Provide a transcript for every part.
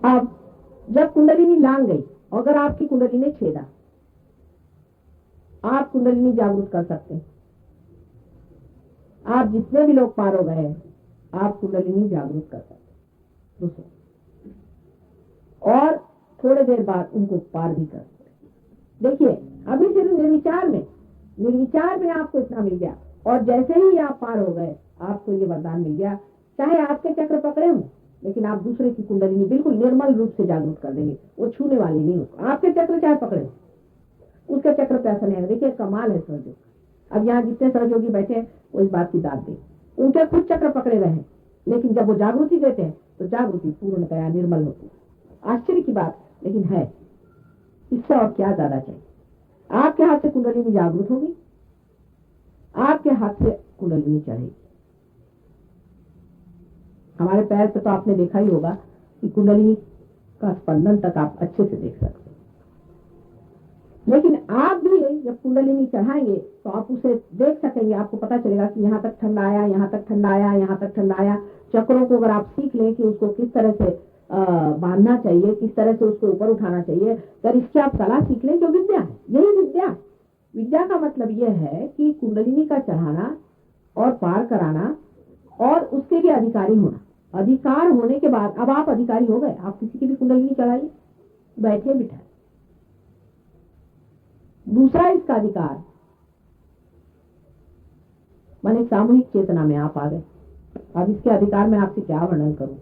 अब जब कुंडलिनी लांग गई, अगर आपकी कुंडली ने छेदा, आप कुंडलिनी जागृत कर सकते हैं। आप जितने भी लोग पार हो गए आप कुंडलिनी जागृत कर सकते हैं और थोड़े देर बाद उनको पार भी कर सकते। देखिए अभी सिर्फ निर्विचार में आपको इतना मिल गया और जैसे ही आप पार हो गए आपको ये वरदान मिल गया, चाहे आपके चक्र पकड़े हों लेकिन आप दूसरे की कुंडलिनी बिल्कुल निर्मल रूप से जागृत कर देंगे, वो छूने वाली नहीं होगा। आपके चक्र चाहे पकड़े उसके चक्र पे असर नहीं है। देखिए कमाल है सहयोग। अब यहाँ जितने सहयोगी बैठे हैं वो इस बात की दाद दे, उनके खुद चक्र पकड़े रहे लेकिन जब वो जागृति देते हैं तो जागृति पूर्णतया निर्मल होती है। आश्चर्य की बात लेकिन है, इससे और क्या ज्यादा चाहिए। आपके हाथ से कुंडलिनी जागृत होगी, आपके हाथ से कुंडलिनी चढ़ेगी। हमारे पैर पे तो आपने देखा ही होगा कि कुंडलिनी का स्पंदन तक आप अच्छे से देख सकते हैं, लेकिन आप भी जब कुंडलिनी चढ़ाएंगे तो आप उसे देख सकेंगे। आपको पता चलेगा कि यहाँ तक ठंडा आया, यहाँ तक ठंडा आया, यहाँ तक ठंडा आया। चक्रों को अगर आप सीख लें कि उसको किस तरह से बांधना चाहिए, किस तरह से उसको ऊपर उठाना चाहिए, अगर इसकी आप कला सीख लें जो विद्या है, यही विद्या का मतलब यह है कि कुंडलिनी का चढ़ाना और पार कराना और उसके लिए अधिकारी होना। अधिकार होने के बाद अब आप अधिकारी हो गए, आप किसी की भी कुंडलिनी चढ़ाइए, बैठे बिठाए। दूसरा इसका अधिकार माने सामूहिक चेतना में आप आ गए। अब इसके अधिकार में आपसे क्या वर्णन करूं,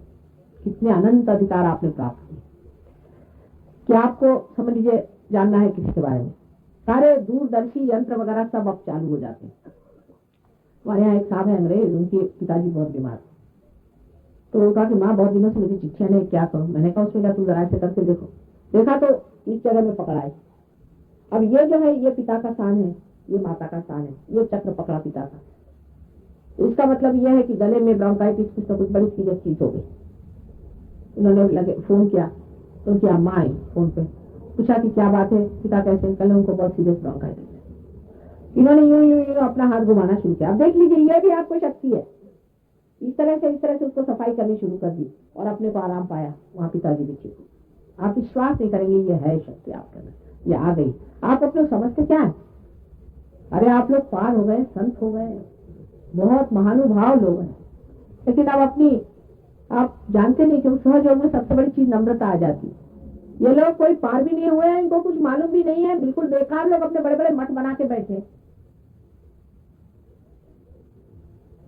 कितने अनंत अधिकार आपने प्राप्त किए। क्या आपको समझ लीजिए जानना है किसी के बारे में, सारे दूरदर्शी यंत्र वगैरह सब अब चालू हो जाते हैं। हमारे यहाँ एक साहब है अंग्रेज, उनके पिताजी बहुत बीमार थे, तो वो कहा कि माँ बहुत दिनों से मुझे चिट्ठियां नहीं, क्या करूं। मैंने कहा उसमें क्या, तू जरा ऐसे करके देखो। देखा तो इस जगह में पकड़ आई। अब ये जो है ये पिता का स्थान है, ये माता का स्थान है, ये चक्र पकड़ा पिता का। तो इसका मतलब यह है कि गले में ब्रोंकाइटिस कुछ तो कुछ बड़ी सीरियस चीज हो गई। उन्होंने फोन किया तो उनकी अम्मा आई, फोन पे पूछा कि क्या बात है, पिता कैसे। कल उनको बहुत सीरियस ब्रोंकाइटिस है। इन्होंने यूं अपना हाथ घुमाना शुरू किया। अब देख लीजिए ये भी आपको शक्ति है। इस तरह से उसको सफाई करनी शुरू कर दी और अपने को आराम पाया। वहां पिताजी भी ठीक हो। आप विश्वास नहीं करेंगे, ये है शक्ति आपके अंदर, ये आ गई। आप अपने समझते क्या है, अरे आप लोग पार हो गए, संत हो गए, बहुत महानुभाव लोग हैं, लेकिन आप जानते नहीं कि उस सहयोग में सबसे बड़ी चीज नम्रता आ जाती है। ये लोग कोई पार भी नहीं हुए हैं, इनको कुछ मालूम भी नहीं है, बिल्कुल बेकार लोग अपने बड़े बड़े मठ बना के बैठे,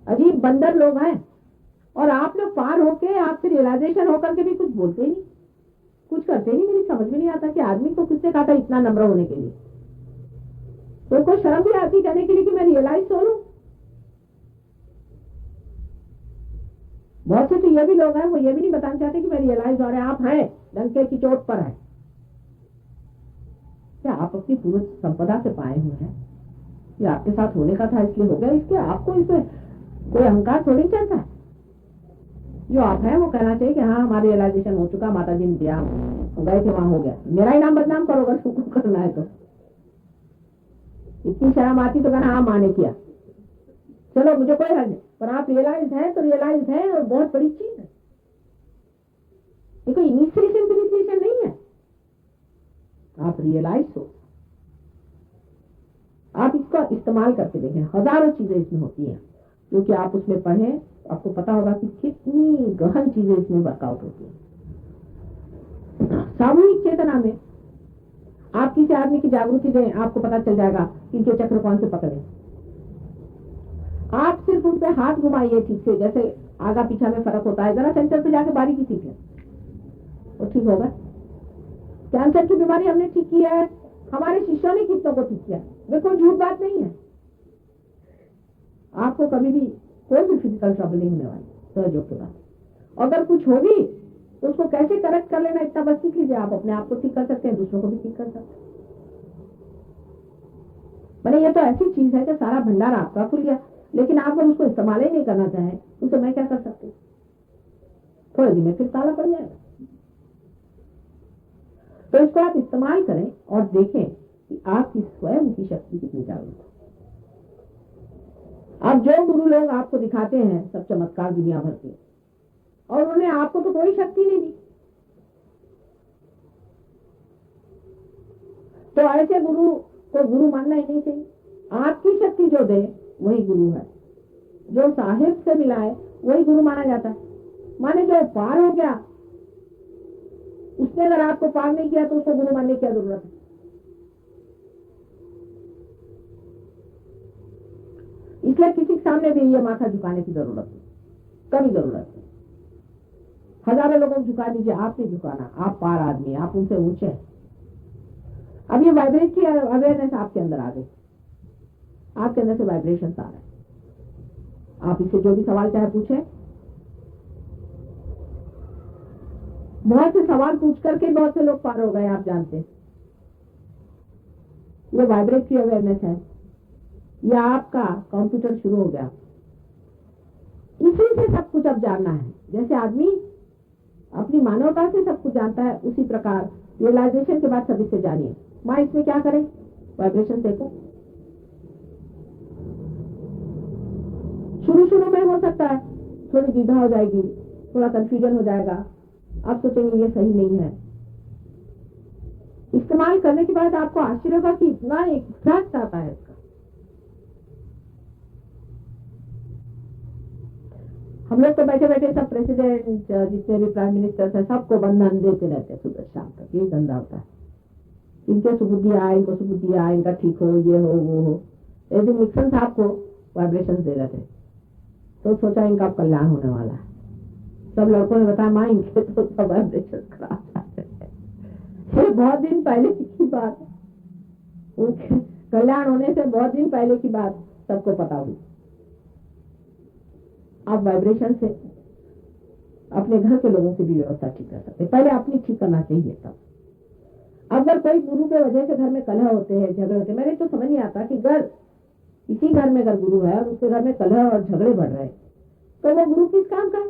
अजीब बंदर लोग हैं। और आप लोग पार होके आपसे रियलाइजेशन होकर के भी कुछ बोलते नहीं, कुछ करते नहीं। मेरी समझ में नहीं आता कि आदमी को किसने कहा था इतना नम्र होने के लिए। तो कोई शर्म भी आती कहने के लिए कि मैं रियलाइज हो लूं। बहुत से तो ये भी लोग हैं, वो ये भी नहीं बताना चाहते कि मैं रियलाइज हो रहे हैं। आप हैं डंके की चोट पर है, क्या आप अपनी पूर्व संपदा से पाए हुए हैं, ये आपके साथ होने का था इसलिए हो गया। इसके आपको इसमें कोई अहंकार थोड़ी चलता है। जो आप हैं वो कहना चाहिए कि हाँ हमारा रियलाइजेशन हो चुका, माता जी ने दिया, गए थे वहां हो गया। मेरा ही नाम बदनाम करो अगर तुमको करना है तो। इतनी शर्म आती तो कहना हाँ माँ ने किया, चलो मुझे कोई हर्ज नहीं, पर आप रियलाइज हैं तो रियलाइज है और बहुत बड़ी चीज है। ये कोई इनिशिएशन नहीं है, आप रियलाइज हो। आप इसका इस्तेमाल करके देखें, हजारों चीजें इसमें होती हैं क्योंकि आप उसमें पढ़ें, आपको पता होगा कि कितनी गहन चीजें इसमें वर्कआउट होती है। सामूहिक चेतना में आप किसी आदमी की जागृति दें, आपको पता चल जाएगा कि इनके चक्र कौन से पकड़े। आप सिर्फ उन पे हाथ घुमाइए ठीक से, जैसे आगा पीछा में फर्क होता है, जरा सेंटर पे जाके बारीकी सीख लें, वो ठीक होगा। कैंसर की बीमारी हमने ठीक की है, हमारे शिष्यों ने कितनों को ठीक किया, वे कोई झूठ बात नहीं है। आपको कभी भी कोई भी फिजिकल ट्रबल नहीं होने वाली सहयोग के बाद। अगर कुछ होगी तो उसको कैसे करेक्ट कर लेना इतना बस सीख लीजिए। आप अपने आप को ठीक कर सकते हैं, दूसरों को भी ठीक कर सकते हैं। मैंने ये तो ऐसी चीज है कि सारा भंडार आपका खुल गया, लेकिन आप अगर उसको इस्तेमाल ही नहीं करना चाहें तो मैं क्या कर सकती हूँ, थोड़े दिन में फिर ताला पड़ जाएगा। तो इसको आप इस्तेमाल करें और देखें कि आपकी स्वयं की शक्ति कितनी जागरूक है। अब जो गुरु लोग आपको दिखाते हैं सब चमत्कार दुनिया भर के, और उन्होंने आपको तो कोई शक्ति नहीं दी, तो ऐसे गुरु को गुरु मानना ही नहीं चाहिए। आपकी शक्ति जो दे वही गुरु है, जो साहिब से मिला है वही गुरु माना जाता है। माने जो पार हो गया उसने अगर आपको पार नहीं किया तो उसको गुरु मानने की क्या जरूरत है। इसलिए किसी के सामने भी ये माथा झुकाने की जरूरत नहीं, कभी जरूरत नहीं। हजारों लोगों को झुका दीजिए, आप नहीं झुकाना, आप पार आदमी, आप उनसे ऊंचे हैं। अब ये वाइब्रेट की अवेयरनेस आपके अंदर आ गई, आपके अंदर से वाइब्रेशन आ रहा है। आप इससे जो भी सवाल चाहे पूछे। बहुत से सवाल पूछ करके बहुत से लोग पार हो गए, आप जानते हैं। ये वाइब्रेट की अवेयरनेस है, या आपका कंप्यूटर शुरू हो गया। इसी से सब कुछ अब जानना है। जैसे आदमी अपनी मानवता से सब कुछ जानता है, उसी प्रकार रियलाइजेशन के बाद सब इससे जानिए। माँ इसमें क्या करें, वाइब्रेशन देखो। शुरू शुरू में हो सकता है थोड़ी द्विधा हो जाएगी, थोड़ा कंफ्यूजन हो जाएगा, आप सोचेंगे ये सही नहीं है। इस्तेमाल करने के बाद आपको आश्चर्य होगा कि इतना इफेक्ट आता है इसका। हम लोग तो बैठे बैठे सब प्रेसिडेंट, जितने भी प्राइम मिनिस्टर है, सबको बंधन देते रहते हैं सुबह शाम तक। ये धंधा होता है, इनके सुबुद्धि आए, इनको सुबुद्धि आए, इनका ठीक हो, ये हो वो हो। एक दिन निक्सन साहब को वाइब्रेशन दे रहे थे, तो सोचा इनका कल्याण होने वाला है। सब लड़कों ने बताया माँ इनके तो सब वाइब्रेशन खराब है। ये बहुत दिन पहले की बात है, उनके कल्याण होने से बहुत दिन पहले की बात सबको पता हुई। आप वाइब्रेशन से अपने घर के लोगों की भी व्यवस्था ठीक कर सकते। पहले अपनी ठीक करना चाहिए तब। अगर कोई गुरु के वजह से घर में कलह होते हैं, झगड़े होते हैं, मेरे तो समझ नहीं आता कि घर इसी घर में अगर गुरु है और उसके घर में कलह और झगड़े बढ़ रहे हैं तो वो गुरु किस काम का है।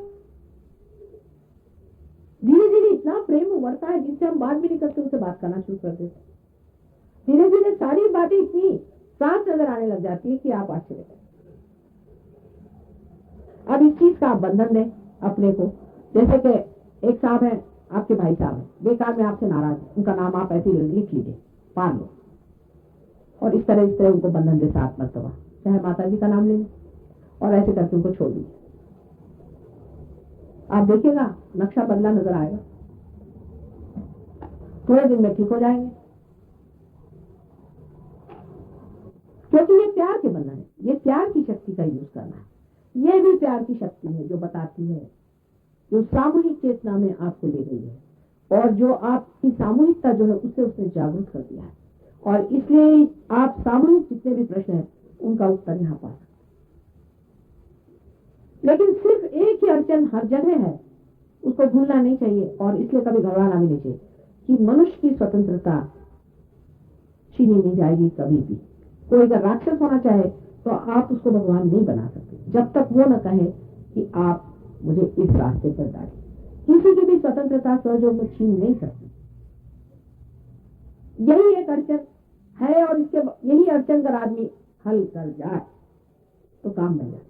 धीरे धीरे इतना प्रेम उमड़ता है जिससे हम बात भी नहीं करते, उससे बात करना शुरू कर देते। धीरे धीरे सारी बातें इतनी साफ नजर आने लग जाती है कि आप आश्चर्य करें। अब इस चीज का आप बंधन दें अपने को। जैसे कि एक साहब है, आपके भाई साहब है, बेकार में आपसे नाराज है, उनका नाम आप ऐसे लिख लीजिए, पार लो, और इस तरह उनको बंधन दे 7 मरतबा, चाहे माता जी का नाम ले लें, और ऐसे करके उनको छोड़ दीजिए। आप देखिएगा नक्शा बदला नजर आएगा, थोड़े दिन में ठीक हो जाएंगे। क्योंकि ये प्यार के बंधन है, ये प्यार की शक्ति का यूज करना है। ये भी प्यार की शक्ति है जो बताती है, जो सामूहिक चेतना में आपको ले गई है, और जो आपकी सामूहिकता जो है उससे उसने जागरूक कर दिया है, और इसलिए आप सामूहिक जितने भी प्रश्न हैं उनका उत्तर यहाँ पा सकते। लेकिन सिर्फ एक ही अड़चन हर जगह है, उसको भूलना नहीं चाहिए, और इसलिए कभी घबराना भी नहीं चाहिए कि मनुष्य की स्वतंत्रता छीनी नहीं जाएगी कभी भी। कोई अगर राक्षस होना चाहे तो आप उसको भगवान नहीं बना सकते जब तक वो न कहे कि आप मुझे इस रास्ते पर डालें। किसी की भी स्वतंत्रता सहयोग में छीन नहीं सकती। यही एक अड़चन है, और इसके यही अड़चन अगर आदमी हल कर जाए तो काम बन जाए।